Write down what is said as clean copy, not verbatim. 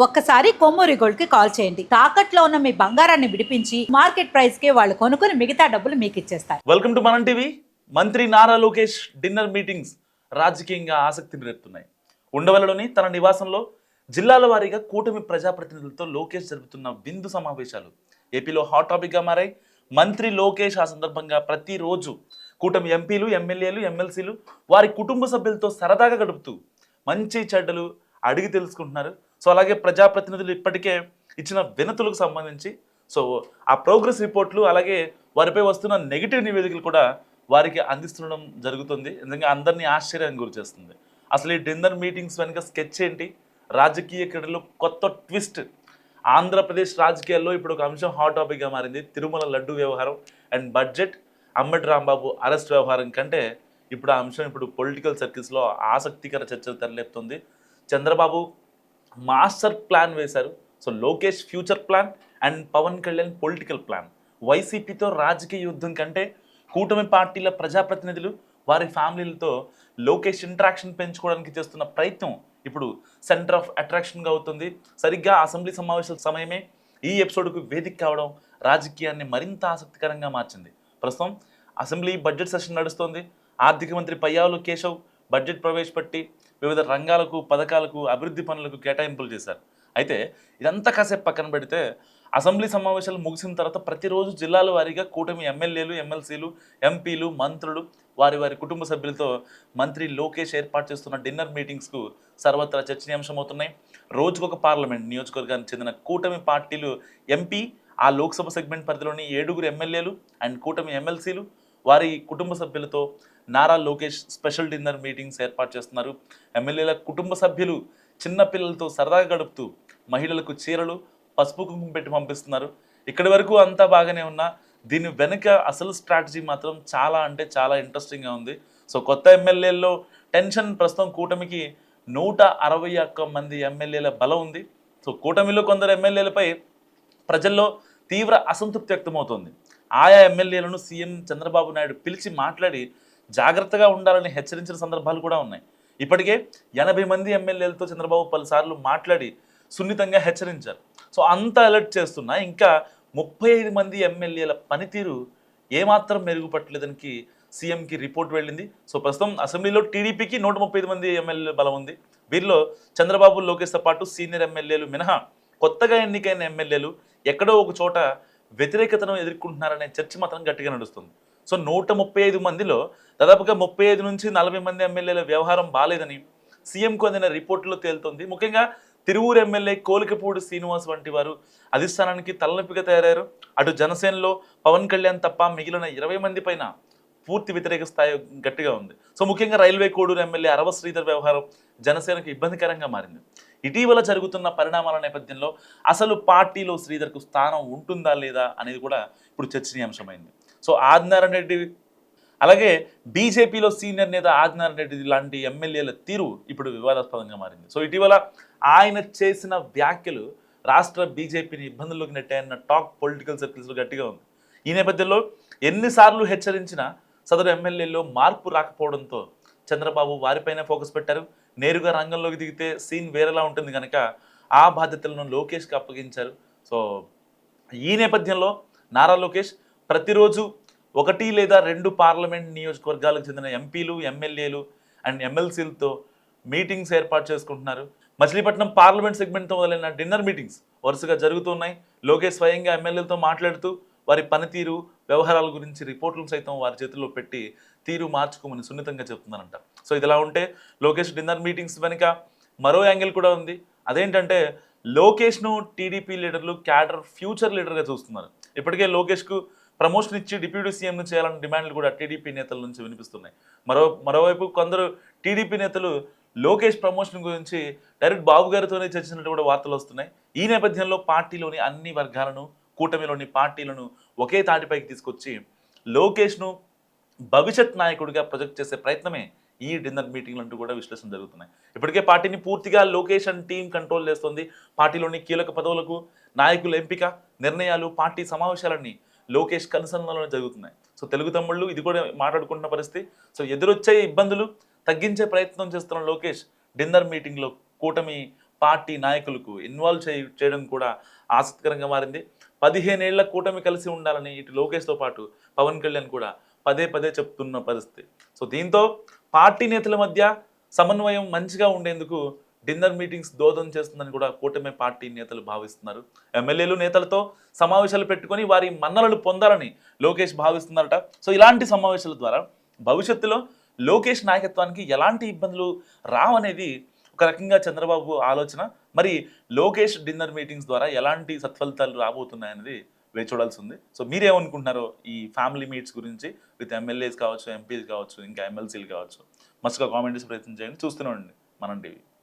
ఒక్కసారి కొమ్మూరి గోల్డ్ కి కాల్ చేయండి. తాకట్లో ఉన్న మీ బంగారాన్ని విడిపించి మార్కెట్ ప్రైస్ కి వాళ్ళు కొనుక్కుని మిగతా డబ్బులు మీకు ఇచ్చేస్తారు. వెల్కమ్ టు మనం టీవీ. మంత్రి నారా లోకేష్ డిన్నర్ మీటింగ్స్ రాజకీయంగా ఆసక్తిని రేపుతున్నాయి. ఉండవల్లిలోని తన నివాసంలో జిల్లాల వారీగా కూటమి ప్రజాప్రతినిధులతో లోకేష్ జరుపుతున్న విందు సమావేశాలు ఏపీలో హాట్ టాపిక్గా మారాయి. మంత్రి లోకేష్ ఆ సందర్భంగా ప్రతిరోజు కూటమి ఎంపీలు, ఎమ్మెల్యేలు, ఎమ్మెల్సీలు వారి కుటుంబ సభ్యులతో సరదాగా గడుపుతూ మంచి చెడ్డలు అడిగి తెలుసుకుంటున్నారు. సో అలాగే ప్రజాప్రతినిధులు ఇప్పటికే ఇచ్చిన వినతులకు సంబంధించి ఆ ప్రోగ్రెస్ రిపోర్ట్లు అలాగే వారిపై వస్తున్న నెగిటివ్ నివేదికలు కూడా వారికి అందిస్తుండడం జరుగుతుంది. నిజంగా అందరినీ ఆశ్చర్యానికి గురి చేస్తుంది. అసలు ఈ డిన్నర్ మీటింగ్స్ వెనుక స్కెచ్ ఏంటి? రాజకీయ క్రీడలు కొత్త ట్విస్ట్. ఆంధ్రప్రదేశ్ రాజకీయాల్లో ఇప్పుడు ఒక అంశం హాట్ టాపిక్గా మారింది. తిరుమల లడ్డు వ్యవహారం and budget, Ambati Rambabu arrest వ్యవహారం కంటే ఇప్పుడు ఆ అంశం పొలిటికల్ సర్కిల్స్లో ఆసక్తికర చర్చలు తెరలేపుతుంది. చంద్రబాబు మాస్టర్ ప్లాన్ వేశారు. So Lokesh future plan and Pawan Kalyan political plan. వైసీపీతో రాజకీయ యుద్ధం కంటే కూటమి పార్టీల ప్రజాప్రతినిధులు వారి ఫ్యామిలీలతో లోకేష్ ఇంటరాక్షన్ పెంచుకోవడానికి చేస్తున్న ప్రయత్నం ఇప్పుడు సెంటర్ ఆఫ్ అట్రాక్షన్గా అవుతుంది. సరిగ్గా అసెంబ్లీ సమావేశాల సమయమే ఈ ఎపిసోడ్కు వేదిక కావడం రాజకీయాన్ని మరింత ఆసక్తికరంగా మార్చింది. ప్రస్తుతం అసెంబ్లీ బడ్జెట్ సెషన్ నడుస్తోంది. ఆర్థిక మంత్రి పయ్యావుల కేశవ్ బడ్జెట్ ప్రవేశపెట్టి వివిధ రంగాలకు, పథకాలకు, అభివృద్ధి పనులకు కేటాయింపులు చేశారు. అయితే ఇదంతా కాసేపు పక్కన పెడితే అసెంబ్లీ సమావేశాలు ముగిసిన తర్వాత ప్రతిరోజు జిల్లాల వారీగా కూటమి ఎమ్మెల్యేలు, ఎమ్మెల్సీలు, ఎంపీలు, మంత్రులు వారి వారి కుటుంబ సభ్యులతో మంత్రి లోకేష్ ఏర్పాటు చేస్తున్న డిన్నర్ మీటింగ్స్కు సర్వత్రా చర్చనీయాంశమవుతున్నాయి. రోజుకొక పార్లమెంట్ నియోజకవర్గానికి చెందిన కూటమి పార్టీలు ఎంపీ, ఆ లోక్సభ సెగ్మెంట్ పరిధిలోని 7 ఎమ్మెల్యేలు అండ్ కూటమి ఎమ్మెల్సీలు వారి కుటుంబ సభ్యులతో Nara Lokesh special dinner meetings ఏర్పాటు చేస్తున్నారు. ఎమ్మెల్యేల కుటుంబ సభ్యులు చిన్నపిల్లలతో సరదాగా గడుపుతూ మహిళలకు చీరలు, పసుపు కుంకుమ పెట్టి పంపిస్తున్నారు. ఇక్కడి వరకు అంతా బాగానే ఉన్నా దీని వెనుక అసలు స్ట్రాటజీ మాత్రం చాలా అంటే చాలా ఇంట్రెస్టింగ్గా ఉంది. సో కొత్త ఎమ్మెల్యేల్లో టెన్షన్. ప్రస్తుతం కూటమికి 161 మంది ఎమ్మెల్యేల బలం ఉంది. సో కూటమిలో కొందరు ఎమ్మెల్యేలపై ప్రజల్లో తీవ్ర అసంతృప్తి వ్యక్తమవుతోంది. ఆయా ఎమ్మెల్యేలను సీఎం చంద్రబాబు నాయుడు పిలిచి మాట్లాడి జాగ్రత్తగా ఉండాలని హెచ్చరించిన సందర్భాలు కూడా ఉన్నాయి. ఇప్పటికే 80 మంది ఎమ్మెల్యేలతో చంద్రబాబు పలుసార్లు మాట్లాడి సున్నితంగా హెచ్చరించారు. సో అంతా అలర్ట్ చేస్తున్నా ఇంకా 35 మంది ఎమ్మెల్యేల పనితీరు ఏమాత్రం మెరుగుపట్టలేదని సీఎంకి రిపోర్ట్ వెళ్ళింది. సో ప్రస్తుతం అసెంబ్లీలో టీడీపీకి 135 మంది ఎమ్మెల్యేల బలం ఉంది. వీరిలో చంద్రబాబు, లోకేష్తో పాటు సీనియర్ ఎమ్మెల్యేలు మినహా కొత్తగా ఎన్నికైన ఎమ్మెల్యేలు ఎక్కడో ఒక చోట వ్యతిరేకతను ఎదుర్కొంటున్నారనే చర్చ మాత్రం గట్టిగా నడుస్తుంది. సో 135 మందిలో దాదాపుగా 35 నుంచి 40 మంది ఎమ్మెల్యేల వ్యవహారం బాలేదని సీఎంకు అందిన రిపోర్టులో తేలుతోంది. ముఖ్యంగా తిరువూరు ఎమ్మెల్యే కోలికపూడి శ్రీనివాస్ వంటి వారు అధిష్టానానికి తలనొప్పిగా తయారయ్యారు. అటు జనసేనలో పవన్ కళ్యాణ్ తప్ప మిగిలిన 20 మంది పైన పూర్తి వ్యతిరేక స్థాయి గట్టిగా ఉంది. సో ముఖ్యంగా రైల్వే కోడూరు ఎమ్మెల్యే అరవ శ్రీధర్ వ్యవహారం జనసేనకు ఇబ్బందికరంగా మారింది. ఇటీవల జరుగుతున్న పరిణామాల నేపథ్యంలో అసలు పార్టీలో శ్రీధర్కు స్థానం ఉంటుందా లేదా అనేది కూడా ఇప్పుడు చర్చనీయాంశమైంది. సో ఆదినారాయణ రెడ్డి అలాగే బీజేపీలో సీనియర్ నేత ఆదినారాయణ రెడ్డి లాంటి ఎమ్మెల్యేల తీరు ఇప్పుడు వివాదాస్పదంగా మారింది. సో ఇటీవల ఆయన చేసిన వ్యాఖ్యలు రాష్ట్ర బీజేపీని ఇబ్బందుల్లోకి నెట్టాయన్న టాక్ పొలిటికల్ సర్కిల్స్లో గట్టిగా ఉంది. ఈ నేపథ్యంలో ఎన్నిసార్లు హెచ్చరించినా సదరు ఎమ్మెల్యేలో మార్పు రాకపోవడంతో చంద్రబాబు వారిపైన ఫోకస్ పెట్టారు. నేరుగా రంగంలోకి దిగితే సీన్ వేరేలా ఉంటుంది కనుక ఆ బాధ్యతలను లోకేష్కి అప్పగించారు. సో ఈ నేపథ్యంలో నారా లోకేష్ ప్రతిరోజు 1 లేదా 2 పార్లమెంట్ నియోజకవర్గాలకు చెందిన ఎంపీలు, ఎమ్మెల్యేలు అండ్ ఎమ్మెల్సీలతో మీటింగ్స్ ఏర్పాటు చేసుకుంటున్నారు. మచిలీపట్నం పార్లమెంట్ సెగ్మెంట్తో మొదలైన డిన్నర్ మీటింగ్స్ వరుసగా జరుగుతున్నాయి. లోకేష్ స్వయంగా ఎమ్మెల్యేలతో మాట్లాడుతూ వారి పనితీరు, వ్యవహారాల గురించి రిపోర్టులను సైతం వారి చేతుల్లో పెట్టి తీరు మార్చుకోమని సున్నితంగా చెప్తున్నారంట. సో ఇదిలా ఉంటే లోకేష్ డిన్నర్ మీటింగ్స్ వెనుక మరో యాంగిల్ కూడా ఉంది. అదేంటంటే లోకేష్ను టీడీపీ లీడర్లు క్యాడర్ ఫ్యూచర్ లీడర్గా చూస్తున్నారు. ఇప్పటికే లోకేష్కు ప్రమోషన్ ఇచ్చి డిప్యూటీ సీఎంను చేయాలన్న డిమాండ్లు కూడా టీడీపీ నేతల నుంచి వినిపిస్తున్నాయి. మరోవైపు కొందరు టీడీపీ నేతలు లోకేష్ ప్రమోషన్ గురించి డైరెక్ట్ బాబు గారితోనే చర్చించినట్టు కూడా వార్తలు వస్తున్నాయి. ఈ నేపథ్యంలో పార్టీలోని అన్ని వర్గాలను, కూటమిలోని పార్టీలను ఒకే తాటిపైకి తీసుకొచ్చి లోకేష్ను భవిష్యత్ నాయకుడిగా ప్రొజెక్ట్ చేసే ప్రయత్నమే ఈ డిన్నర్ మీటింగ్లు అంటూ కూడా విశ్లేషణ జరుగుతున్నాయి. ఇప్పటికే పార్టీని పూర్తిగా లోకేష్ అండ్ టీం కంట్రోల్ చేస్తుంది. పార్టీలోని కీలక పదవులకు నాయకుల ఎంపిక, నిర్ణయాలు, పార్టీ సమావేశాలన్నీ లోకేష్ కనుసన్నలోనే జరుగుతున్నాయి. సో తెలుగు తమ్ముళ్ళు ఇది కూడా మాట్లాడుకుంటున్న పరిస్థితి. సో ఎదురొచ్చే ఇబ్బందులు తగ్గించే ప్రయత్నం చేస్తున్న లోకేష్ డిన్నర్ మీటింగ్లో కూటమి పార్టీ నాయకులకు ఇన్వాల్వ్ చేయడం కూడా ఆసక్తికరంగా మారింది. 15 ఏళ్ల కూటమి కలిసి ఉండాలని ఇటు లోకేష్తో పాటు పవన్ కళ్యాణ్ కూడా పదే పదే చెప్తున్న పరిస్థితి. సో దీంతో పార్టీ నేతల మధ్య సమన్వయం మంచిగా ఉండేందుకు డిన్నర్ మీటింగ్స్ దోహదం చేస్తుందని కూడా కూటమి పార్టీ నేతలు భావిస్తున్నారు. ఎమ్మెల్యేలు నేతలతో సమావేశాలు పెట్టుకొని వారి మన్ననలు పొందాలని లోకేష్ భావిస్తున్నారట. సో ఇలాంటి సమావేశాల ద్వారా భవిష్యత్తులో లోకేష్ నాయకత్వానికి ఎలాంటి ఇబ్బందులు రావనేది ఒక రకంగా చంద్రబాబు ఆలోచన. మరి లోకేష్ డిన్నర్ మీటింగ్స్ ద్వారా ఎలాంటి సత్ఫలితాలు రాబోతున్నాయనేది వేచి చూడాల్సి ఉంది. సో మీరేమనుకుంటున్నారో ఈ ఫ్యామిలీ మీట్స్ గురించి విత్ ఎమ్మెల్యేస్ కావచ్చు, ఎంపీస్ కావచ్చు, ఇంకా ఎమ్మెల్సీలు కావచ్చు, మస్తుగా కామెంట్ చేసి ప్రయత్నం చేయండి. చూస్తూనే ఉండండి మనం టీవీ.